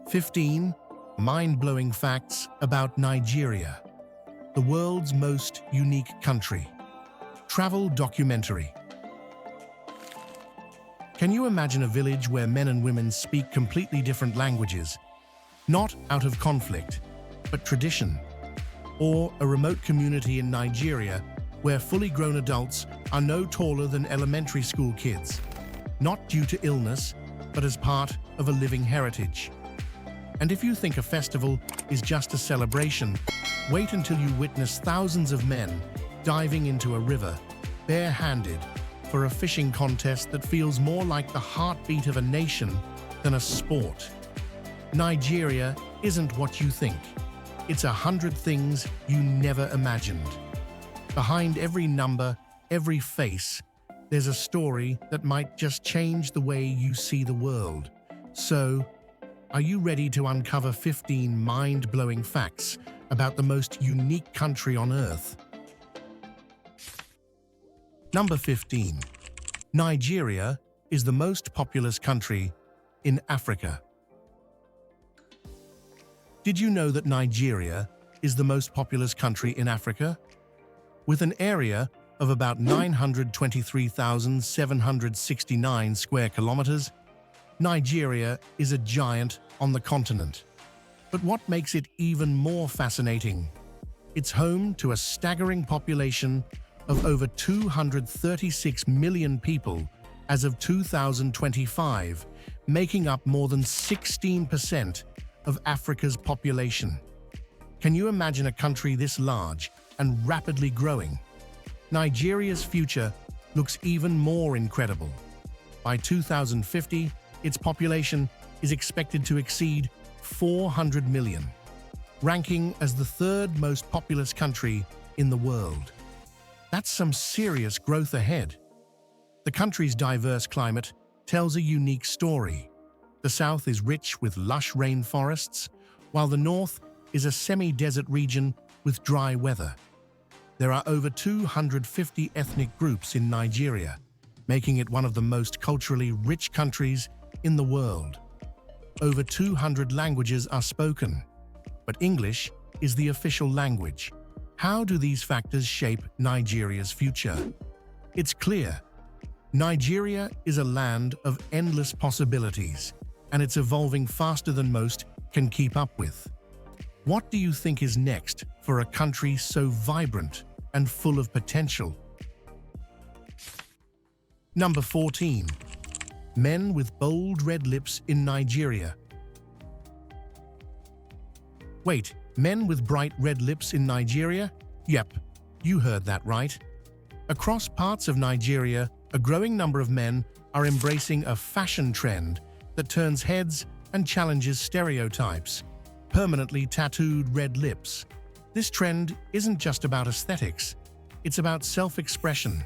15 mind-blowing facts about Nigeria, the world's most unique country. Travel documentary. Can you imagine a village where men and women speak completely different languages, not out of conflict, but tradition? Or a remote community in Nigeria where fully grown adults are no taller than elementary school kids, not due to illness, but as part of a living heritage. And if you think a festival is just a celebration, wait until you witness thousands of men diving into a river, bare-handed, for a fishing contest that feels more like the heartbeat of a nation than a sport. Nigeria isn't what you think. It's 100 things you never imagined. Behind every number, every face, there's a story that might just change the way you see the world. So, are you ready to uncover 15 mind-blowing facts about the most unique country on Earth? Number 15. Nigeria is the most populous country in Africa. Did you know that Nigeria is the most populous country in Africa? With an area of about 923,769 square kilometers, Nigeria is a giant on the continent. But what makes it even more fascinating? It's home to a staggering population of over 236 million people as of 2025, making up more than 16% of Africa's population. Can you imagine a country this large and rapidly growing? Nigeria's future looks even more incredible. By 2050, its population is expected to exceed 400 million, ranking as the third most populous country in the world. That's some serious growth ahead. The country's diverse climate tells a unique story. The south is rich with lush rainforests, while the north is a semi-desert region with dry weather. There are over 250 ethnic groups in Nigeria, making it one of the most culturally rich countries in the world. Over 200 languages are spoken, but English is the official language. How do these factors shape Nigeria's future? It's clear. Nigeria is a land of endless possibilities, and it's evolving faster than most can keep up with. What do you think is next for a country so vibrant and full of potential? Number 14. Men with bold red lips in Nigeria. Wait, men with bright red lips in Nigeria? Yep, you heard that right. Across parts of Nigeria, a growing number of men are embracing a fashion trend that turns heads and challenges stereotypes. Permanently tattooed red lips. This trend isn't just about aesthetics. It's about self-expression,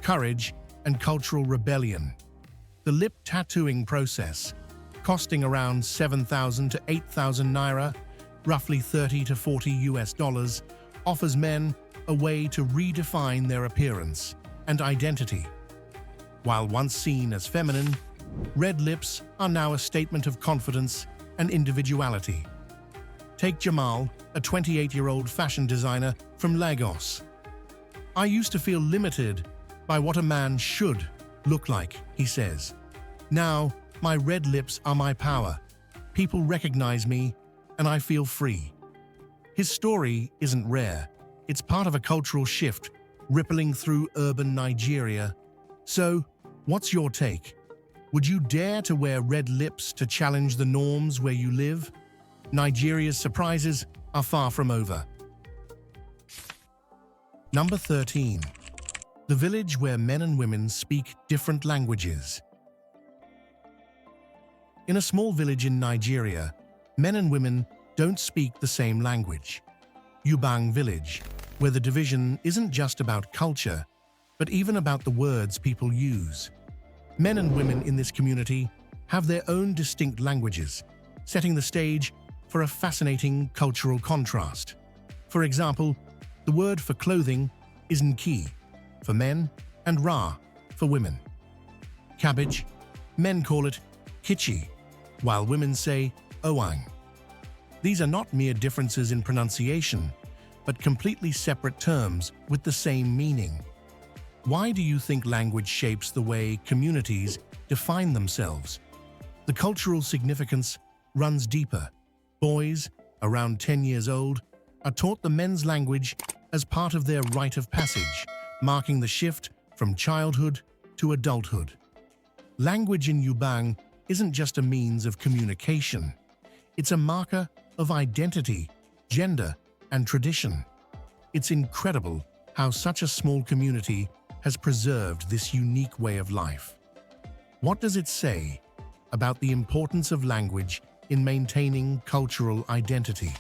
courage, and cultural rebellion. The lip tattooing process, costing around 7,000 to 8,000 naira, roughly 30 to 40 US dollars, offers men a way to redefine their appearance and identity. While once seen as feminine, red lips are now a statement of confidence and individuality. Take Jamal, a 28-year-old fashion designer from Lagos. "I used to feel limited by what a man should look like," he says. "Now, my red lips are my power. People recognize me, and I feel free." His story isn't rare. It's part of a cultural shift rippling through urban Nigeria. So, what's your take? Would you dare to wear red lips to challenge the norms where you live? Nigeria's surprises are far from over. Number 13. The village where men and women speak different languages. In a small village in Nigeria, men and women don't speak the same language. Ubang village, where the division isn't just about culture, but even about the words people use. Men and women in this community have their own distinct languages, setting the stage for a fascinating cultural contrast. For example, the word for clothing is Nki for men and Ra for women. Cabbage, men call it Kichi, while women say Oang. These are not mere differences in pronunciation, but completely separate terms with the same meaning. Why do you think language shapes the way communities define themselves? The cultural significance runs deeper. Boys, around 10 years old, are taught the men's language as part of their rite of passage, marking the shift from childhood to adulthood. Language in Yubang isn't just a means of communication. It's a marker of identity, gender, and tradition. It's incredible how such a small community has preserved this unique way of life. What does it say about the importance of language in maintaining cultural identity?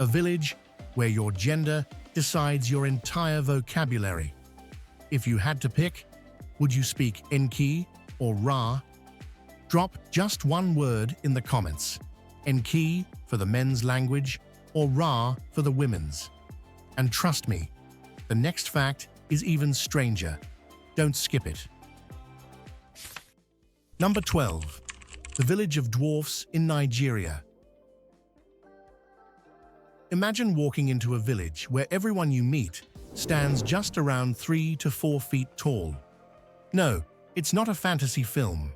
A village where your gender decides your entire vocabulary. If you had to pick, would you speak Enki or Ra? Drop just one word in the comments. Enki for the men's language or Ra for the women's. And trust me, the next fact is even stranger. Don't skip it. Number 12. The village of dwarfs in Nigeria. Imagine walking into a village where everyone you meet stands just around 3 to 4 feet tall. No, it's not a fantasy film.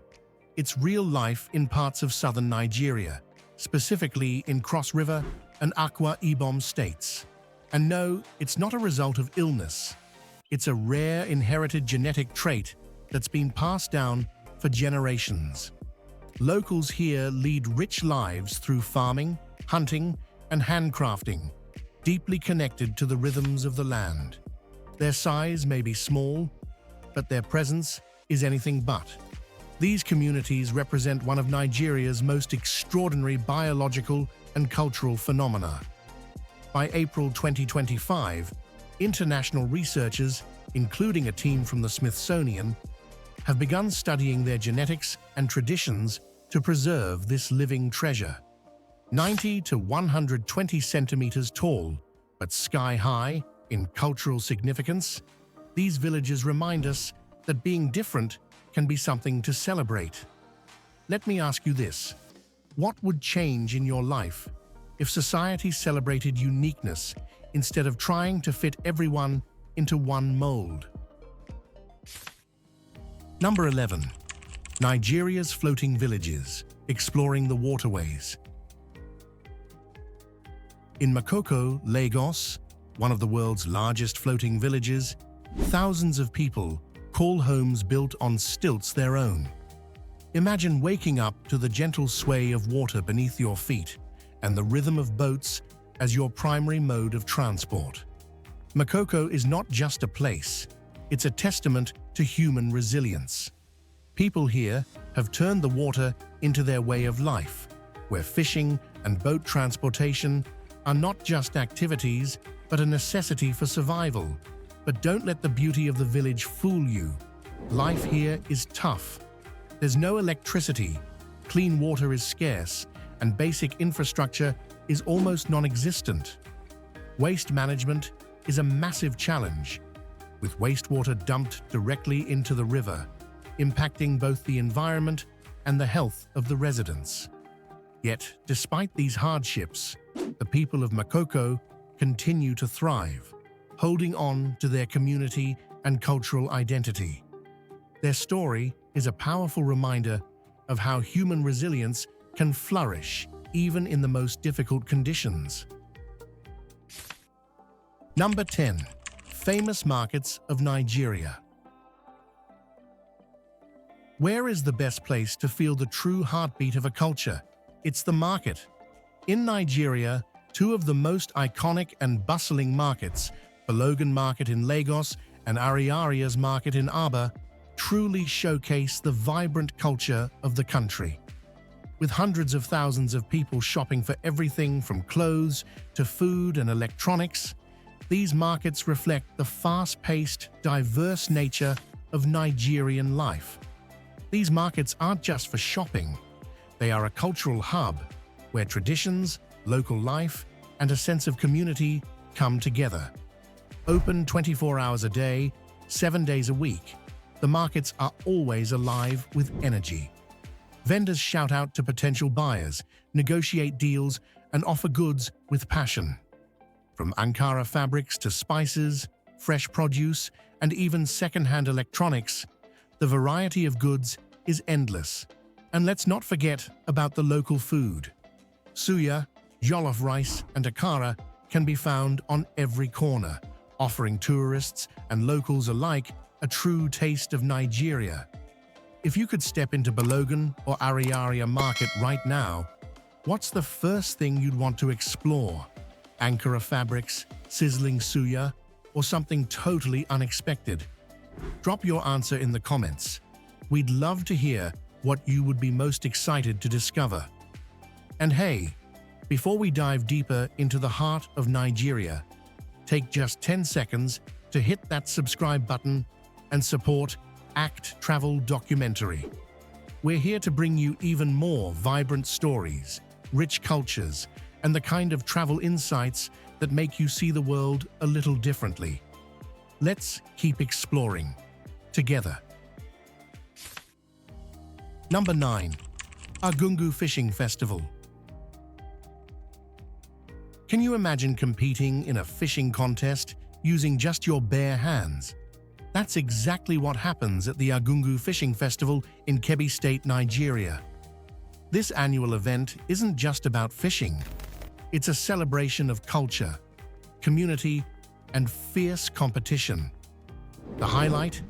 It's real life in parts of southern Nigeria, specifically in Cross River and Akwa Ibom states. And no, it's not a result of illness. It's a rare inherited genetic trait that's been passed down for generations. Locals here lead rich lives through farming, hunting, and handcrafting, deeply connected to the rhythms of the land. Their size may be small, but their presence is anything but. These communities represent one of Nigeria's most extraordinary biological and cultural phenomena. By April 2025, international researchers, including a team from the Smithsonian, have begun studying their genetics and traditions to preserve this living treasure. 90 to 120 centimeters tall, but sky-high in cultural significance, these villages remind us that being different can be something to celebrate. Let me ask you this: what would change in your life if society celebrated uniqueness instead of trying to fit everyone into one mold? Number 11. Nigeria's floating villages, exploring the waterways. In Makoko, Lagos, one of the world's largest floating villages, thousands of people call homes built on stilts their own. Imagine waking up to the gentle sway of water beneath your feet and the rhythm of boats as your primary mode of transport. Makoko is not just a place, it's a testament to human resilience. People here have turned the water into their way of life, where fishing and boat transportation are not just activities, but a necessity for survival. But don't let the beauty of the village fool you. Life here is tough. There's no electricity, clean water is scarce, and basic infrastructure is almost non-existent. Waste management is a massive challenge, with wastewater dumped directly into the river, impacting both the environment and the health of the residents. Yet, despite these hardships, the people of Makoko continue to thrive, holding on to their community and cultural identity. Their story is a powerful reminder of how human resilience can flourish even in the most difficult conditions. Number 10. Famous markets of Nigeria. Where is the best place to feel the true heartbeat of a culture? It's the market. In Nigeria, two of the most iconic and bustling markets, the Logan Market in Lagos and Ariaria's Market in Aba, truly showcase the vibrant culture of the country. With hundreds of thousands of people shopping for everything from clothes to food and electronics, these markets reflect the fast-paced, diverse nature of Nigerian life. These markets aren't just for shopping. They are a cultural hub where traditions, local life, and a sense of community come together. Open 24 hours a day, 7 days a week, the markets are always alive with energy. Vendors shout out to potential buyers, negotiate deals, and offer goods with passion. From Ankara fabrics to spices, fresh produce, and even second-hand electronics, the variety of goods is endless. And let's not forget about the local food. Suya, jollof rice, and akara can be found on every corner, offering tourists and locals alike a true taste of Nigeria. If you could step into Balogun or Ariaria market right now, what's the first thing you'd want to explore? Ankara fabrics, sizzling suya, or something totally unexpected? Drop your answer in the comments. We'd love to hear what you would be most excited to discover. And hey, before we dive deeper into the heart of Nigeria, take just 10 seconds to hit that subscribe button and support ACT Travel Documentary. We're here to bring you even more vibrant stories, rich cultures, and the kind of travel insights that make you see the world a little differently. Let's keep exploring together. Number 9. Argungu Fishing Festival. Can you imagine competing in a fishing contest using just your bare hands? That's exactly what happens at the Argungu Fishing Festival in Kebbi State, Nigeria. This annual event isn't just about fishing. It's a celebration of culture, community, and fierce competition. The highlight?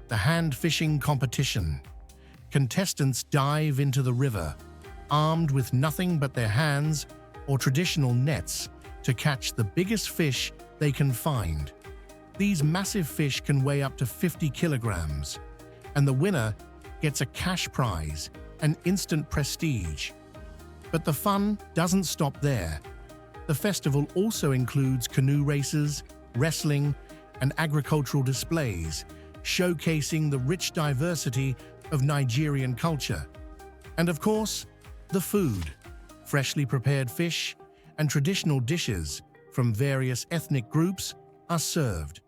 The hand fishing competition. Contestants dive into the river, armed with nothing but their hands or traditional nets to catch the biggest fish they can find. These massive fish can weigh up to 50 kilograms, and the winner gets a cash prize and instant prestige. But the fun doesn't stop there. The festival also includes canoe races, wrestling, and agricultural displays, showcasing the rich diversity of Nigerian culture. And of course, the food. Freshly prepared fish and traditional dishes from various ethnic groups are served,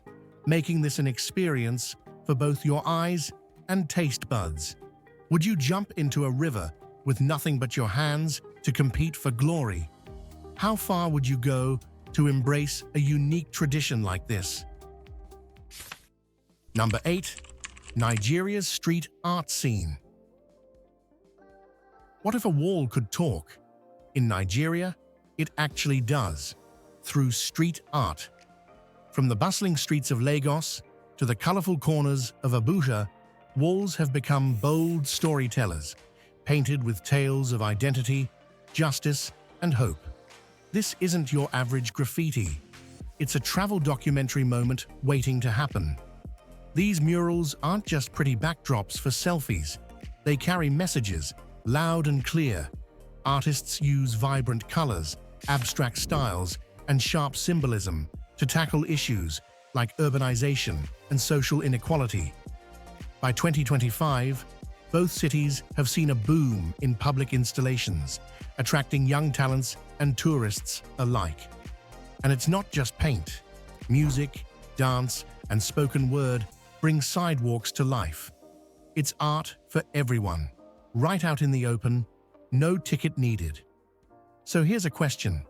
making this an experience for both your eyes and taste buds. Would you jump into a river with nothing but your hands to compete for glory? How far would you go to embrace a unique tradition like this? Number 8. Nigeria's street art scene. What if a wall could talk? In Nigeria, it actually does, through street art. From the bustling streets of Lagos to the colorful corners of Abuja, walls have become bold storytellers, painted with tales of identity, justice, and hope. This isn't your average graffiti. It's a travel documentary moment waiting to happen. These murals aren't just pretty backdrops for selfies. They carry messages, loud and clear. Artists use vibrant colors, abstract styles, and sharp symbolism to tackle issues like urbanization and social inequality. By 2025, both cities have seen a boom in public installations, attracting young talents and tourists alike. And it's not just paint. Music, dance, and spoken word bring sidewalks to life. It's art for everyone, right out in the open, no ticket needed. So here's a question.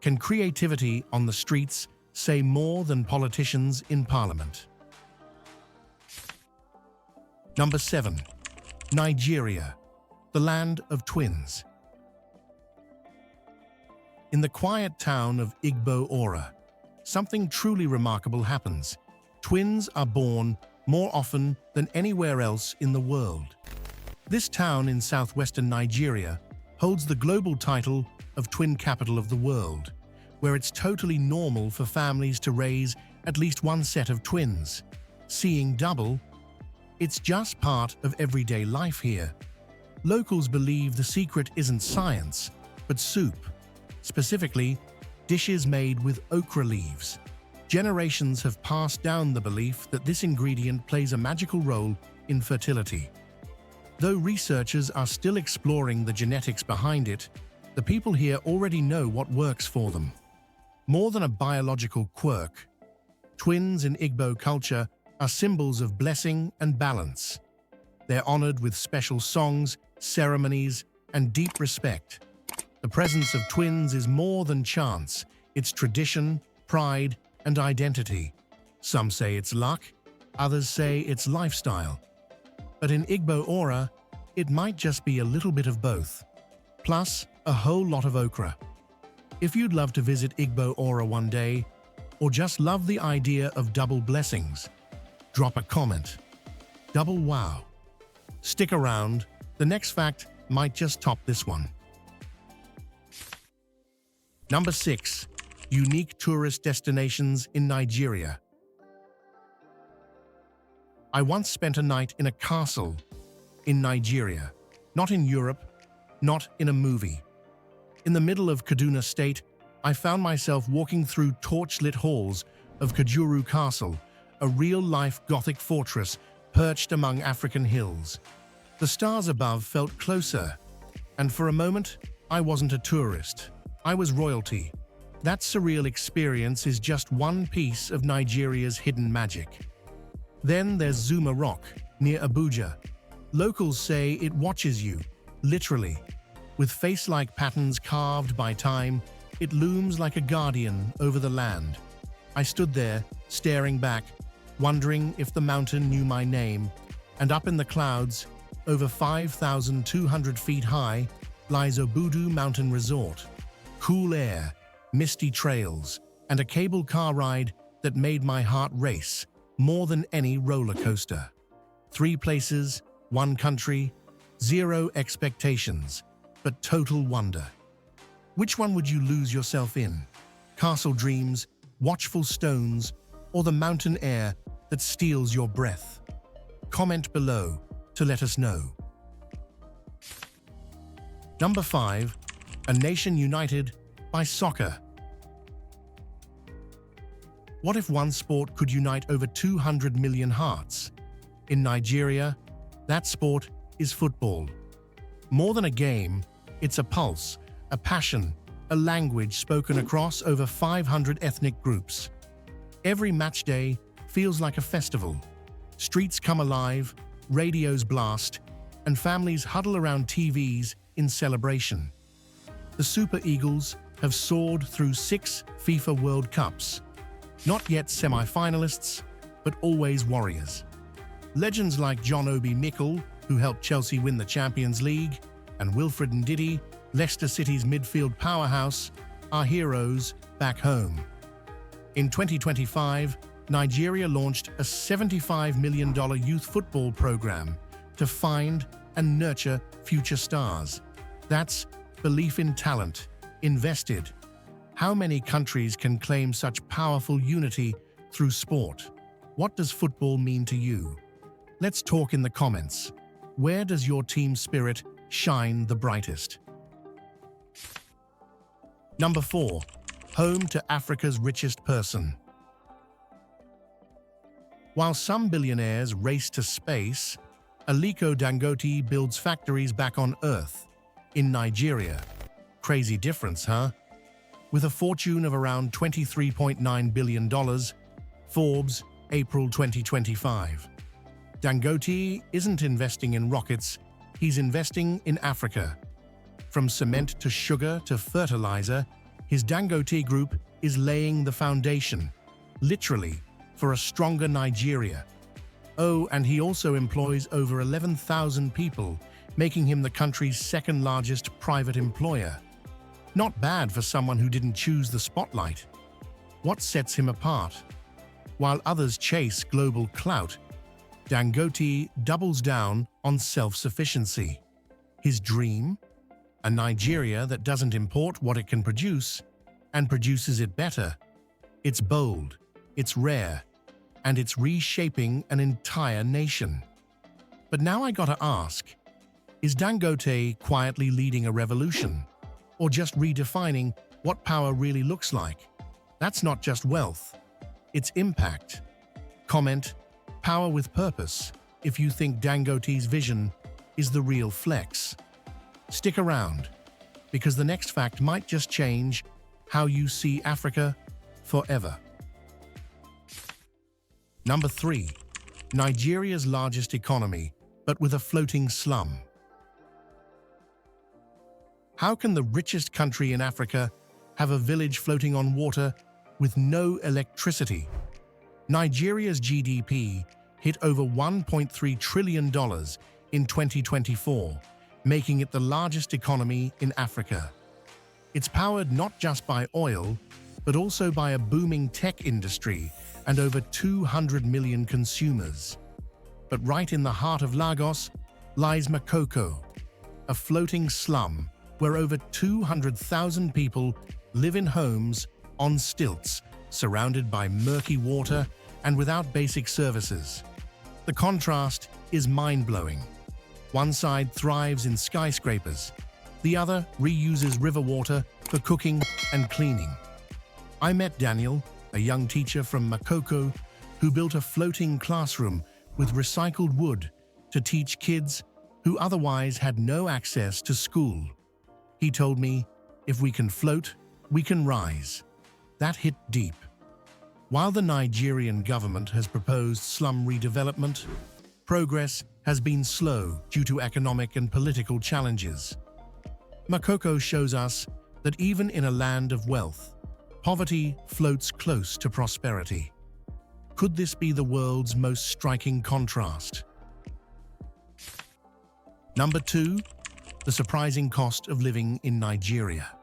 Can creativity on the streets say more than politicians in parliament? Number 7. Nigeria, the land of twins. In the quiet town of Igbo Ora, something truly remarkable happens. Twins are born more often than anywhere else in the world. This town in southwestern Nigeria holds the global title of Twin Capital of the World, where it's totally normal for families to raise at least one set of twins. Seeing double, it's just part of everyday life here. Locals believe the secret isn't science, but soup, specifically dishes made with okra leaves. Generations have passed down the belief that this ingredient plays a magical role in fertility. Though researchers are still exploring the genetics behind it, the people here already know what works for them. More than a biological quirk, twins in Igbo culture are symbols of blessing and balance. They're honored with special songs, ceremonies, and deep respect. The presence of twins is more than chance. It's tradition, pride, and identity. Some say it's luck, others say it's lifestyle. But in Igbo Ora, it might just be a little bit of both, plus a whole lot of okra. If you'd love to visit Igbo Ora one day, or just love the idea of double blessings, drop a comment. Double wow. Stick around, the next fact might just top this one. Number 6. Unique tourist destinations in Nigeria. I once spent a night in a castle in Nigeria, not in Europe, not in a movie. In the middle of Kaduna State, I found myself walking through torch-lit halls of Kajuru Castle, a real-life Gothic fortress perched among African hills. The stars above felt closer, and for a moment, I wasn't a tourist. I was royalty. That surreal experience is just one piece of Nigeria's hidden magic. Then there's Zuma Rock, near Abuja. Locals say it watches you, literally. With face-like patterns carved by time, it looms like a guardian over the land. I stood there, staring back, wondering if the mountain knew my name, and up in the clouds, over 5,200 feet high, lies Obudu Mountain Resort. Cool air, misty trails, and a cable car ride that made my heart race more than any roller coaster. 3 places, 1 country, 0 expectations, but total wonder. Which one would you lose yourself in? Castle dreams, watchful stones, or the mountain air that steals your breath? Comment below to let us know. Number 5. A nation united by soccer. What if one sport could unite over 200 million hearts? In Nigeria, that sport is football. More than a game, it's a pulse, a passion, a language spoken across over 500 ethnic groups. Every match day feels like a festival. Streets come alive, radios blast, and families huddle around TVs in celebration. The Super Eagles have soared through 6 FIFA World Cups. Not yet semi-finalists, but always warriors. Legends like John Obi Mikel, who helped Chelsea win the Champions League, and Wilfred Ndidi, Leicester City's midfield powerhouse, are heroes back home. In 2025, Nigeria launched a $75 million youth football program to find and nurture future stars. That's belief in talent, invested. How many countries can claim such powerful unity through sport? What does football mean to you? Let's talk in the comments. Where does your team spirit shine the brightest? Number 4. Home to Africa's richest person. While some billionaires race to space, Aliko Dangote builds factories back on Earth, in Nigeria. Crazy difference, huh? With a fortune of around $23.9 billion, Forbes, April 2025. Dangote isn't investing in rockets, he's investing in Africa. From cement to sugar to fertilizer, his Dangote Group is laying the foundation, literally, for a stronger Nigeria. Oh, and he also employs over 11,000 people, making him the country's second-largest private employer. Not bad for someone who didn't choose the spotlight. What sets him apart? While others chase global clout, Dangote doubles down on self-sufficiency. His dream? A Nigeria that doesn't import what it can produce, and produces it better. It's bold, it's rare, and it's reshaping an entire nation. But now I gotta ask, is Dangote quietly leading a revolution? Or just redefining what power really looks like? That's not just wealth, it's impact. Comment, power with purpose, if you think Dangote's vision is the real flex. Stick around, because the next fact might just change how you see Africa forever. Number 3. Nigeria's largest economy, but with a floating slum. How can the richest country in Africa have a village floating on water with no electricity? Nigeria's GDP hit over $1.3 trillion in 2024, making it the largest economy in Africa. It's powered not just by oil, but also by a booming tech industry and over 200 million consumers. But right in the heart of Lagos lies Makoko, a floating slum where over 200,000 people live in homes on stilts, surrounded by murky water and without basic services. The contrast is mind-blowing. One side thrives in skyscrapers, the other reuses river water for cooking and cleaning. I met Daniel, a young teacher from Makoko, who built a floating classroom with recycled wood to teach kids who otherwise had no access to school. He told me, "If we can float, we can rise." That hit deep. While the Nigerian government has proposed slum redevelopment, progress has been slow due to economic and political challenges. Makoko shows us that even in a land of wealth, poverty floats close to prosperity. Could this be the world's most striking contrast? Number 2, the surprising cost of living in Nigeria.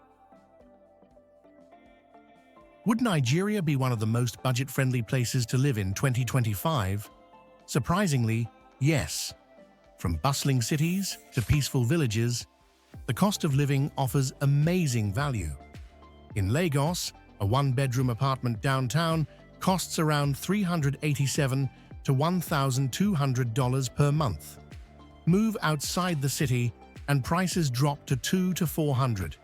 Would Nigeria be one of the most budget-friendly places to live in 2025? Surprisingly, yes. From bustling cities to peaceful villages, the cost of living offers amazing value. In Lagos, a one-bedroom apartment downtown costs around $387 to $1,200 per month. Move outside the city and prices drop to $200 to $400.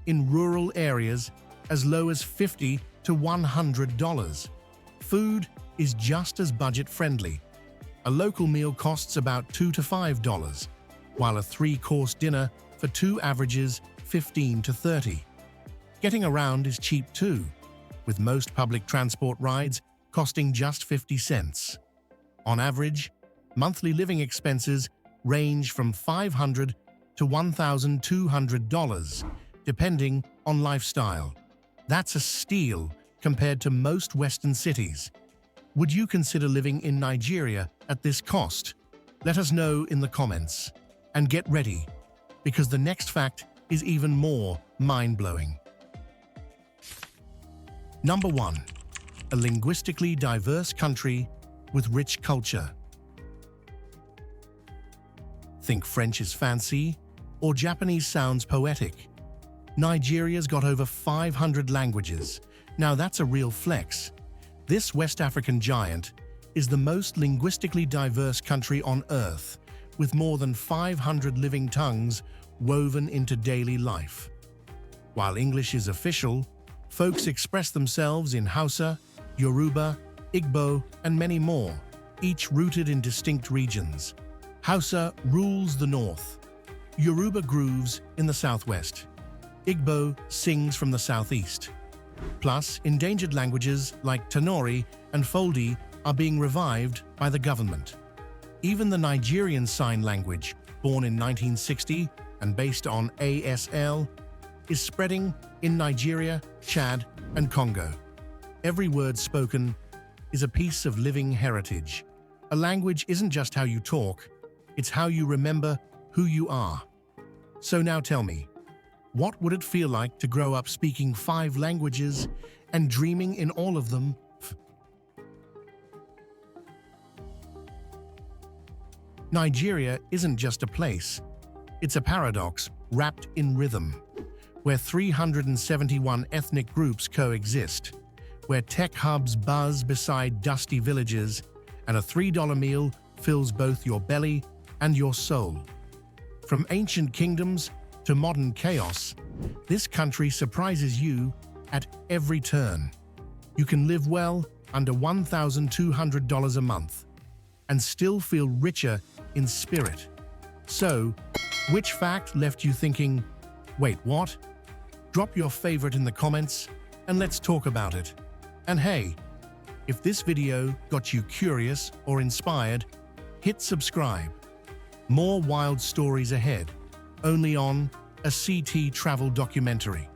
In rural areas, as low as $50 to $100. Food is just as budget-friendly. A local meal costs about $2 to $5, while a 3-course dinner for 2 averages $15 to $30. Getting around is cheap too, with most public transport rides costing just 50 cents. On average, monthly living expenses range from $500 to $1,200, depending on lifestyle. That's a steal compared to most Western cities. Would you consider living in Nigeria at this cost? Let us know in the comments. And get ready, because the next fact is even more mind-blowing. Number 1. A linguistically diverse country with rich culture. Think French is fancy, or Japanese sounds poetic. Nigeria's got over 500 languages. Now that's a real flex. This West African giant is the most linguistically diverse country on Earth, with more than 500 living tongues woven into daily life. While English is official, folks express themselves in Hausa, Yoruba, Igbo, and many more, each rooted in distinct regions. Hausa rules the north. Yoruba grooves in the southwest. Igbo sings from the southeast. Plus, endangered languages like Tenori and Foldi are being revived by the government. Even the Nigerian Sign Language, born in 1960 and based on ASL, is spreading in Nigeria, Chad, and Congo. Every word spoken is a piece of living heritage. A language isn't just how you talk, it's how you remember who you are. So now tell me, what would it feel like to grow up speaking 5 languages and dreaming in all of them? Nigeria isn't just a place. It's a paradox wrapped in rhythm, where 371 ethnic groups coexist, where tech hubs buzz beside dusty villages, and a $3 meal fills both your belly and your soul. From ancient kingdoms to modern chaos, this country surprises you at every turn. You can live well under $1,200 a month and still feel richer in spirit. So, which fact left you thinking, wait, what? Drop your favorite in the comments and let's talk about it. And hey, if this video got you curious or inspired, hit subscribe. More wild stories ahead, only on a CT travel documentary.